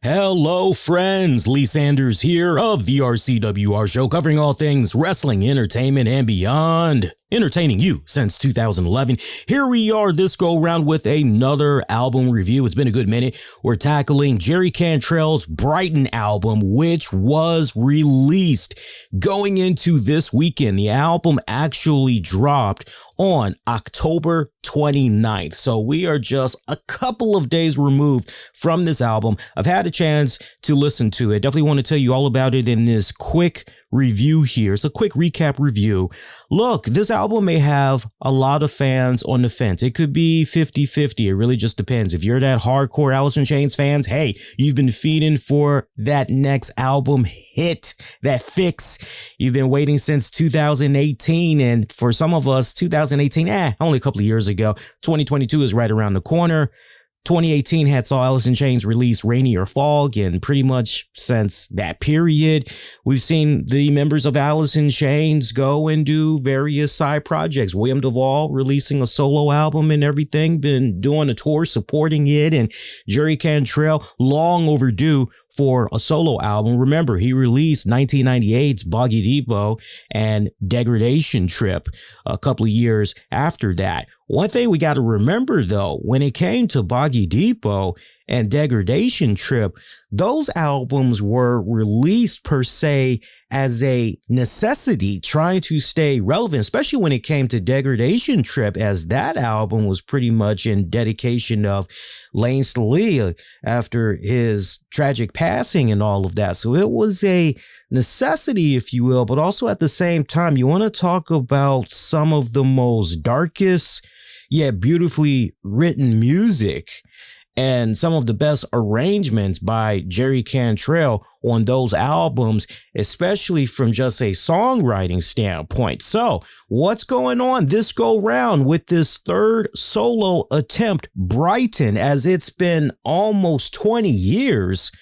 Hello, friends. Lee Sanders here of the RCWR show, covering all things wrestling, entertainment, and beyond. Entertaining you since 2011. Here we are this go round with another album review. It's been a good minute. We're tackling Jerry Cantrell's Brighten album, which was released going into this weekend. The album actually dropped on October 29th. So we are just a couple of days removed from this album. I've had a chance to listen to it. Definitely want to tell you all about it in this quick review here. It's a quick recap review. Look, this album may have a lot of fans on the fence. It could be 50-50. It really just depends. If you're that hardcore Alice in Chains fans, hey, you've been feeding for that next album hit, that fix. You've been waiting since 2018. And for some of us, 2018, only a couple of years ago. 2022 is right around the corner. 2018 had saw Alice in Chains release Rainy or Fog, and pretty much since that period, we've seen the members of Alice in Chains go and do various side projects. William DuVall releasing a solo album and everything, been doing a tour supporting it, and Jerry Cantrell, long overdue for a solo album. Remember, he released 1998's Boggy Depot and Degradation Trip a couple of years after that. One thing we got to remember, though, when it came to Boggy Depot and Degradation Trip, those albums were released per se as a necessity, trying to stay relevant, especially when it came to Degradation Trip, as that album was pretty much in dedication of Lane Staley after his tragic passing and all of that. So it was a necessity, if you will, but also at the same time, you want to talk about some of the most darkest yet beautifully written music and some of the best arrangements by Jerry Cantrell on those albums, especially from just a songwriting standpoint. So what's going on this go round with this third solo attempt, Brighten, as it's been almost 20 years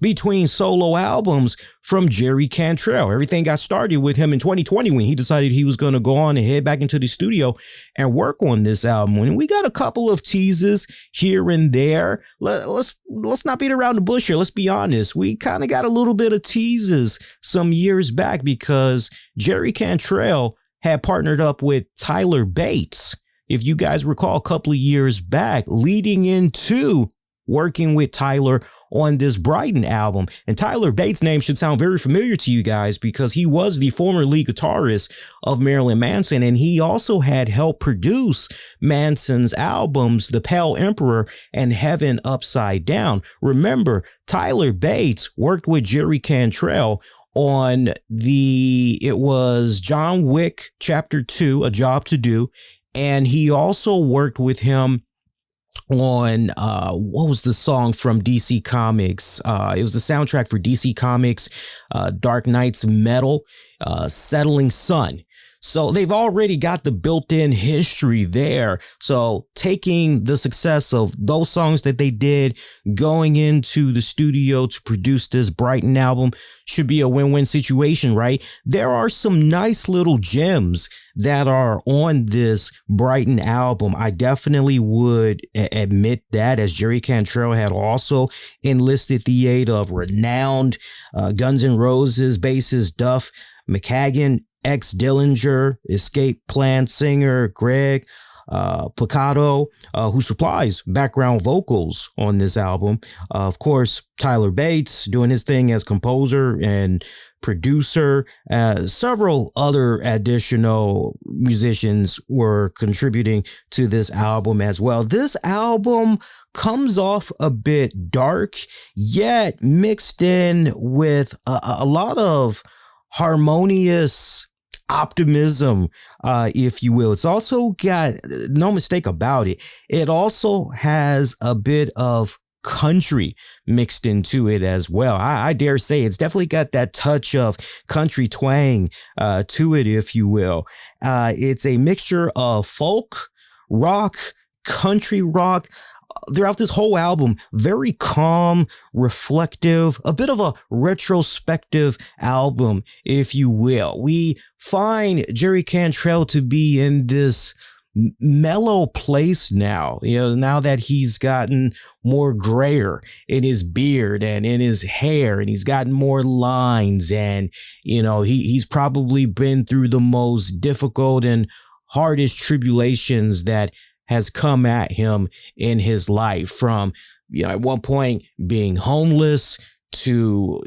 between solo albums from Jerry Cantrell? Everything got started with him in 2020 when he decided he was going to go on and head back into the studio and work on this album. And we got a couple of teases here and there. Let's not beat around the bush here. Let's be honest. We kind of got a little bit of teases some years back because Jerry Cantrell had partnered up with Tyler Bates, if you guys recall, a couple of years back, leading into working with Tyler on this Brighten album. And Tyler Bates' name should sound very familiar to you guys because he was the former lead guitarist of Marilyn Manson, and he also had helped produce Manson's albums, The Pale Emperor and Heaven Upside Down. Remember, Tyler Bates worked with Jerry Cantrell on it was John Wick Chapter 2, A Job to Do, and he also worked with him on what was the song from DC Comics? It was the soundtrack for DC Comics, Dark Knight's Metal, Settling Sun. So they've already got the built-in history there. So taking the success of those songs that they did, going into the studio to produce this Brighten album should be a win-win situation, right? There are some nice little gems that are on this Brighten album. I definitely would admit that, as Jerry Cantrell had also enlisted the aid of renowned Guns N' Roses bassist Duff McKagan, ex-Dillinger, Escape Plan singer Greg Picato, who supplies background vocals on this album. Of course, Tyler Bates doing his thing as composer and producer. Several other additional musicians were contributing to this album as well. This album comes off a bit dark, yet mixed in with a lot of harmonious optimism, if you will. It's also got, no mistake about it, it also has a bit of country mixed into it as well. I dare say it's definitely got that touch of country twang to it, if you will. It's a mixture of folk, rock, country rock. Throughout this whole album, very calm, reflective, a bit of a retrospective album, if you will. We find Jerry Cantrell to be in this mellow place now, now that he's gotten more grayer in his beard and in his hair, and he's gotten more lines, and, he's probably been through the most difficult and hardest tribulations that has come at him in his life, from, at one point being homeless to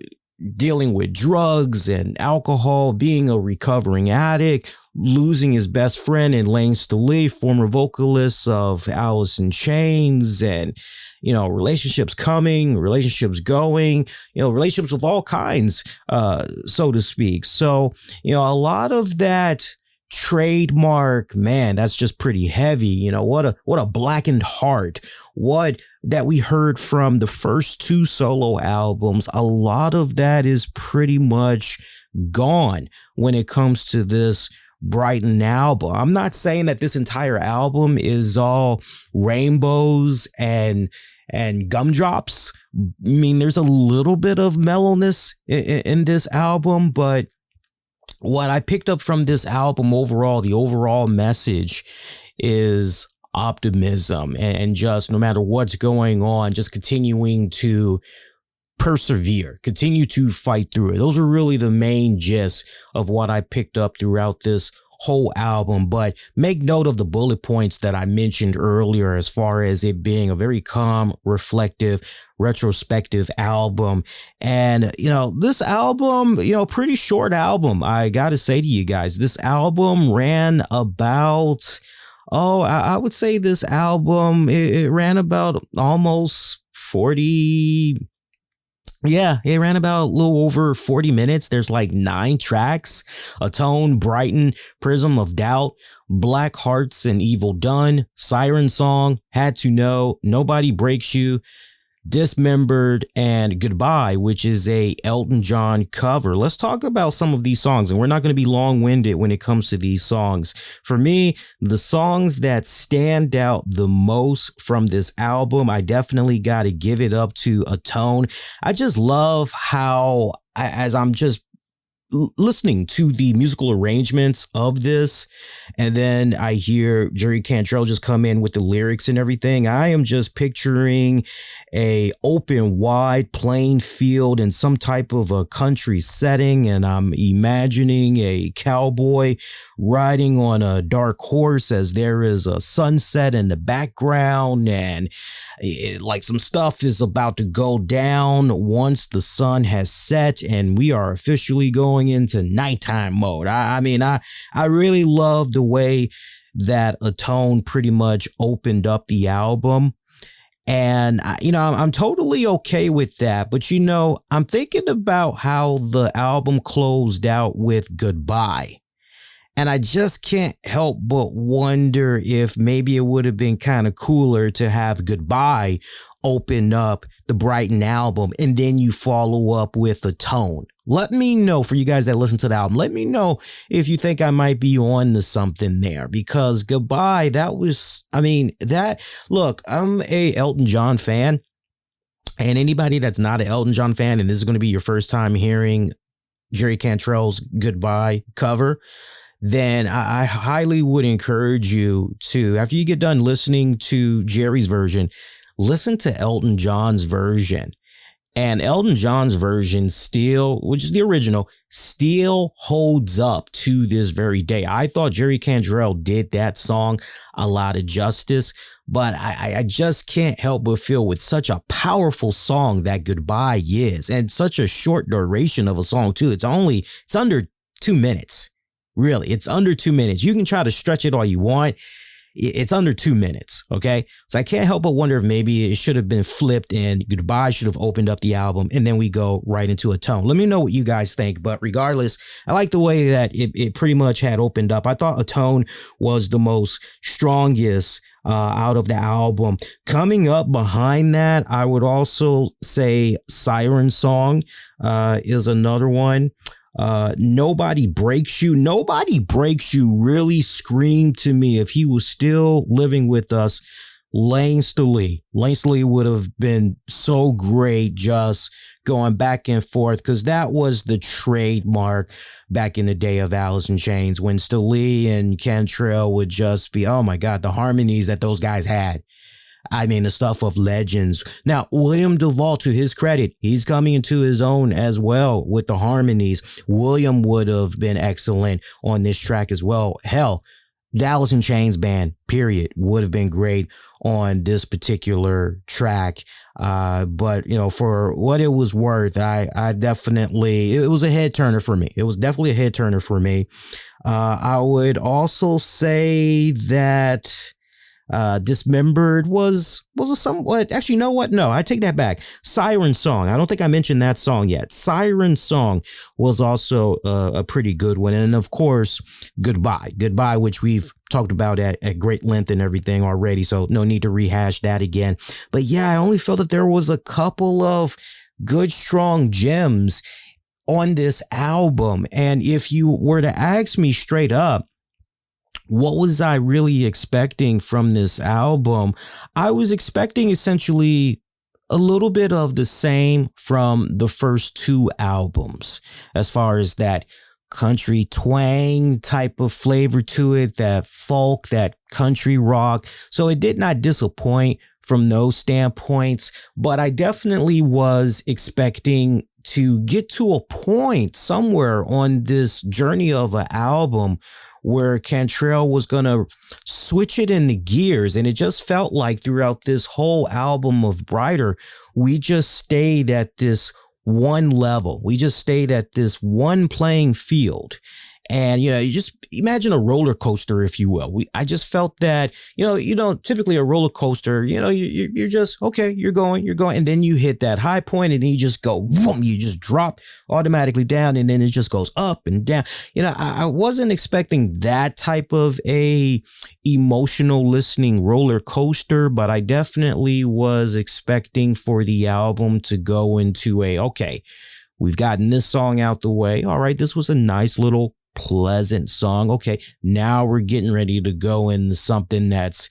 dealing with drugs and alcohol, being a recovering addict, losing his best friend in Lane Staley, former vocalist of Alice in Chains, and, relationships coming, relationships going, relationships of all kinds, so to speak. So, a lot of that trademark, man, that's just pretty heavy. What a blackened heart. What that we heard from the first two solo albums, a lot of that is pretty much gone when it comes to this Brighten album. I'm not saying that this entire album is all rainbows and gumdrops. I mean, there's a little bit of mellowness in this album, but what I picked up from this album overall, the overall message is optimism, and just no matter what's going on, just continuing to persevere, continue to fight through it. Those are really the main gist of what I picked up throughout this whole album. But make note of the bullet points that I mentioned earlier, as far as it being a very calm, reflective, retrospective album. And, this album, pretty short album. I got to say to you guys, this album ran about, I would say this album, it ran about almost 40. Yeah, it ran about a little over 40 minutes. There's like 9 tracks: Atone, Brighten, Prism of Doubt, Black Hearts and Evil Done, Siren Song, Had to Know, Nobody Breaks You, Dismembered, and Goodbye, which is a Elton John cover. Let's talk about some of these songs, and we're not going to be long-winded when it comes to these songs. For me, the songs that stand out the most from this album, I definitely got to give it up to Atone. I just love how, as I'm just listening to the musical arrangements of this, and then I hear Jerry Cantrell just come in with the lyrics and everything, I am just picturing a open, wide, plain field in some type of a country setting, and I'm imagining a cowboy riding on a dark horse as there is a sunset in the background, and like some stuff is about to go down once the sun has set and we are officially going into nighttime mode. I mean, I really love the way that Atone pretty much opened up the album. And, I'm totally okay with that. But, I'm thinking about how the album closed out with Goodbye. And I just can't help but wonder if maybe it would have been kind of cooler to have Goodbye open up the Brighten album, and then you follow up with Atone. Let me know, for you guys that listen to the album, let me know if you think I might be on to something there, because Goodbye, look, I'm a Elton John fan, and anybody that's not an Elton John fan, and this is going to be your first time hearing Jerry Cantrell's Goodbye cover, then I highly would encourage you to, after you get done listening to Jerry's version, listen to Elton John's version. And Elton John's version still, which is the original, still holds up to this very day. I thought Jerry Cantrell did that song a lot of justice, but I just can't help but feel, with such a powerful song that Goodbye is, and such a short duration of a song too. It's under 2 minutes. Really, it's under 2 minutes. You can try to stretch it all you want. It's under 2 minutes, okay? So I can't help but wonder if maybe it should have been flipped and Goodbye should have opened up the album, and then we go right into Atone. Let me know what you guys think, but regardless, I like the way that it pretty much had opened up. I thought Atone was the most strongest out of the album. Coming up behind that, I would also say Siren Song is another one. Nobody Breaks You. Nobody Breaks You really screamed to me, if he was still living with us, Lane Staley. Lane Staley would have been so great just going back and forth, because that was the trademark back in the day of Alice in Chains, when Staley and Cantrell would just be, oh my God, the harmonies that those guys had. I mean, the stuff of legends. Now, William Duvall, to his credit, he's coming into his own as well with the harmonies. William would have been excellent on this track as well. Hell, the Alice in Chains band, period, would have been great on this particular track. But, you know, for what it was worth, I definitely, it was a head turner for me. It was definitely a head turner for me. I would also say that Dismembered was a somewhat, actually, you know what? No, I take that back. Siren Song. I don't think I mentioned that song yet. Siren Song was also a pretty good one. And of course, Goodbye, which we've talked about at great length and everything already. So no need to rehash that again. But yeah, I only felt that there was a couple of good, strong gems on this album. And if you were to ask me straight up, what was I really expecting from this album? I was expecting essentially a little bit of the same from the first two albums, as far as that country twang type of flavor to it, that folk, that country rock. So it did not disappoint from those standpoints, but I definitely was expecting to get to a point somewhere on this journey of an album where Cantrell was going to switch it in the gears. And it just felt like throughout this whole album of Brighter, we just stayed at this one level. We just stayed at this one playing field. And, you know, you just imagine a roller coaster, if you will. I just felt that, typically a roller coaster, you're just, okay, you're going, and then you hit that high point and then you just go, boom, you just drop automatically down, and then it just goes up and down. I wasn't expecting that type of a emotional listening roller coaster, but I definitely was expecting for the album to go into okay, we've gotten this song out the way. All right, this was a nice little pleasant song. Okay, now we're getting ready to go into something that's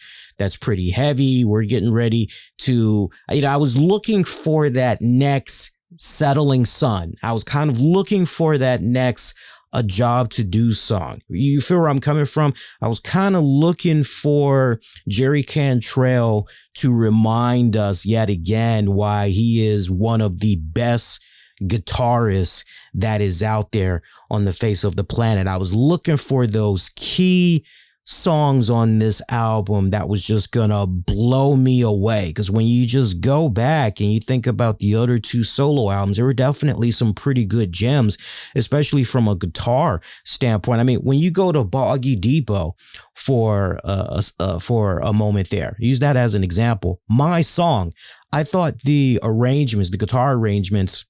pretty heavy. We're getting ready to, I was looking for that next Settling Sun. I was kind of looking for that next A Job to Do song. You feel where I'm coming from? I was kind of looking for Jerry Cantrell to remind us yet again why he is one of the best guitarist that is out there on the face of the planet. I was looking for those key songs on this album that was just gonna blow me away, because when you just go back and you think about the other two solo albums, there were definitely some pretty good gems, especially from a guitar standpoint. I mean, when you go to Boggy Depot for a moment there, use that as an example. My Song, I thought the arrangements, the guitar arrangements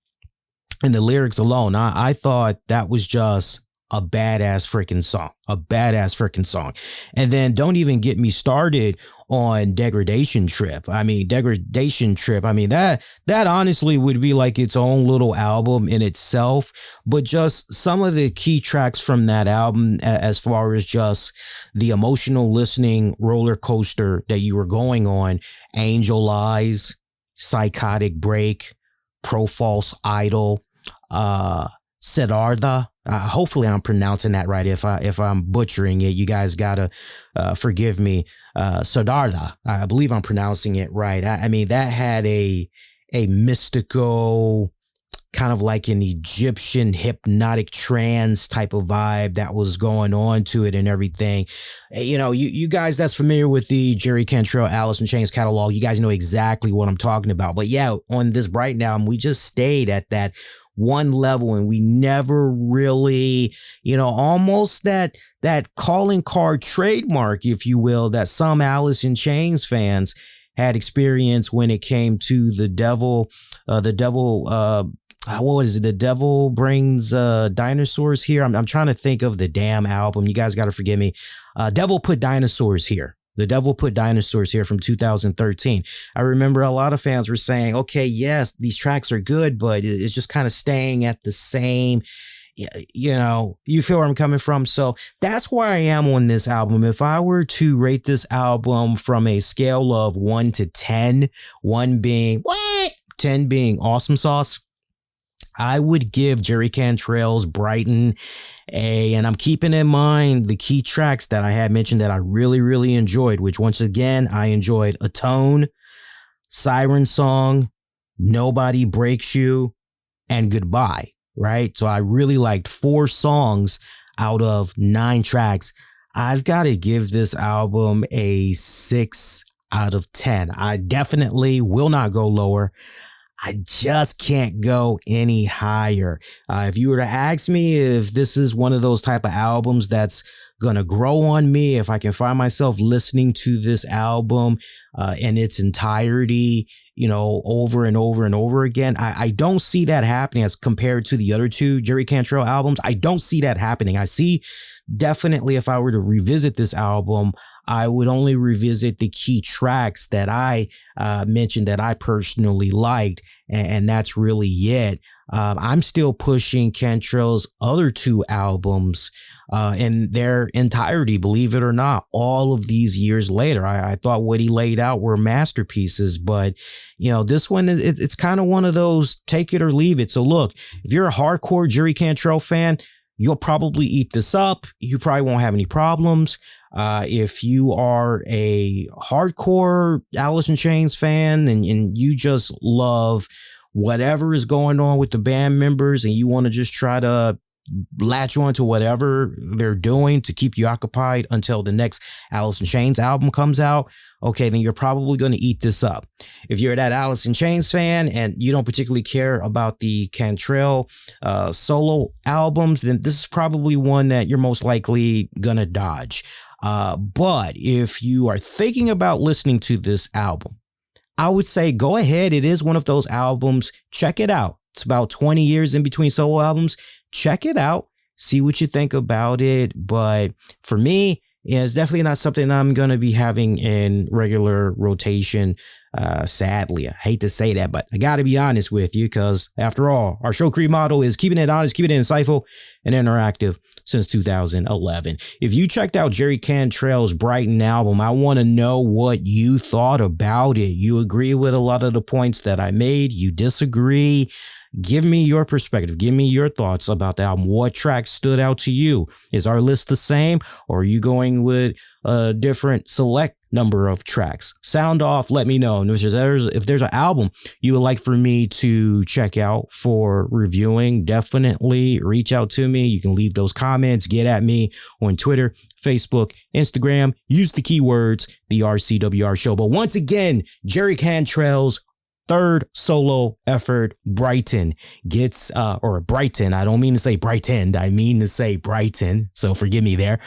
and the lyrics alone, I thought that was just a badass freaking song. And then don't even get me started on Degradation Trip. I mean, that honestly would be like its own little album in itself. But just some of the key tracks from that album, as far as just the emotional listening roller coaster that you were going on: Angel Eyes, Psychotic Break, Pro False Idol, Siddhartha. Hopefully I'm pronouncing that right. If I'm butchering it, you guys gotta forgive me. Siddhartha, I believe I'm pronouncing it right. I mean, that had a mystical, kind of like an Egyptian hypnotic trance type of vibe that was going on to it and everything. You guys that's familiar with the Jerry Cantrell Alice in Chains catalog, you guys know exactly what I'm talking about. But yeah, on this Brighten album, we just stayed at that one level, and we never really, almost that calling card trademark, if you will, that some Alice in Chains fans had experienced when it came to the devil, what is it? The Devil Brings Dinosaurs Here. I'm trying to think of the damn album. You guys got to forgive me. Devil Put Dinosaurs Here. The Devil Put Dinosaurs Here from 2013. I remember a lot of fans were saying, okay, yes, these tracks are good, but it's just kind of staying at the same You feel where I'm coming from. So that's where I am on this album. If I were to rate this album from a scale of 1 to 10, 1 being what, 10 being awesome sauce, I would give Jerry Cantrell's Brighten and I'm keeping in mind the key tracks that I had mentioned that I really, really enjoyed, which once again, I enjoyed Atone, Siren Song, Nobody Breaks You, and Goodbye, right? So I really liked 4 songs out of 9 tracks. I've got to give this album a 6 out of 10. I definitely will not go lower. I just can't go any higher. If you were to ask me if this is one of those type of albums that's going to grow on me, if I can find myself listening to this album in its entirety, over and over and over again, I don't see that happening as compared to the other 2 Jerry Cantrell albums. I don't see that happening. I see definitely if I were to revisit this album, I would only revisit the key tracks that I mentioned that I personally liked, and that's really it. I'm still pushing Cantrell's other 2 albums in their entirety, believe it or not, all of these years later. I thought what he laid out were masterpieces, but this one, it's kind of one of those take it or leave it. So look, if you're a hardcore Jerry Cantrell fan, you'll probably eat this up. You probably won't have any problems. If you are a hardcore Alice in Chains fan and you just love whatever is going on with the band members and you want to just try to latch on to whatever they're doing to keep you occupied until the next Alice in Chains album comes out, okay, then you're probably going to eat this up. If you're that Alice in Chains fan and you don't particularly care about the Cantrell solo albums, then this is probably one that you're most likely going to dodge. But if you are thinking about listening to this album, I would say go ahead. It is one of those albums. Check it out. It's about 20 years in between solo albums. Check it out. See what you think about it. But for me, it's definitely not something I'm going to be having in regular rotation. Sadly, I hate to say that, but I got to be honest with you because after all, our show creed motto is keeping it honest, keeping it insightful and interactive since 2011. If you checked out Jerry Cantrell's Brighten album, I want to know what you thought about it. You agree with a lot of the points that I made? You disagree? Give me your perspective. Give me your thoughts about the album. What tracks stood out to you? Is our list the same, or are you going with a different select number of tracks? Sound off. Let me know. And if there's an album you would like for me to check out for reviewing, definitely reach out to me. You can leave those comments. Get at me on Twitter, Facebook, Instagram. Use the keywords, the RCWR show. But once again, Jerry Cantrell's 3rd solo effort, Brighten, gets, or Brighten, I don't mean to say brightened, I mean to say Brighten, so forgive me there.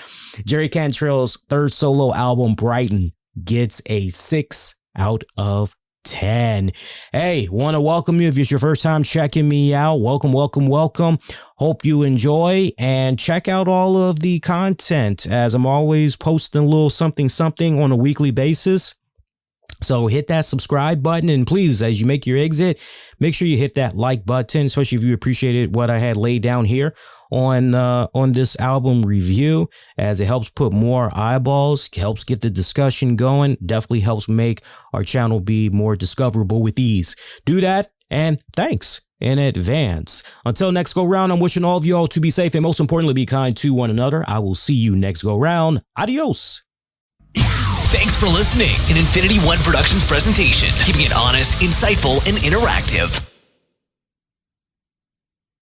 Jerry Cantrell's 3rd solo album, Brighten, gets a 6 out of 10. Hey, want to welcome you if it's your first time checking me out. Welcome, welcome, welcome. Hope you enjoy and check out all of the content as I'm always posting a little something on a weekly basis. So hit that subscribe button, and please, as you make your exit, make sure you hit that like button, especially if you appreciated what I had laid down here on this album review, as it helps put more eyeballs, helps get the discussion going, definitely helps make our channel be more discoverable with ease. Do that, and thanks in advance. Until next go round, I'm wishing all of y'all to be safe and most importantly, be kind to one another. I will see you next go round. Adios. Thanks for listening. An Infinity One Productions presentation, keeping it honest, insightful, and interactive.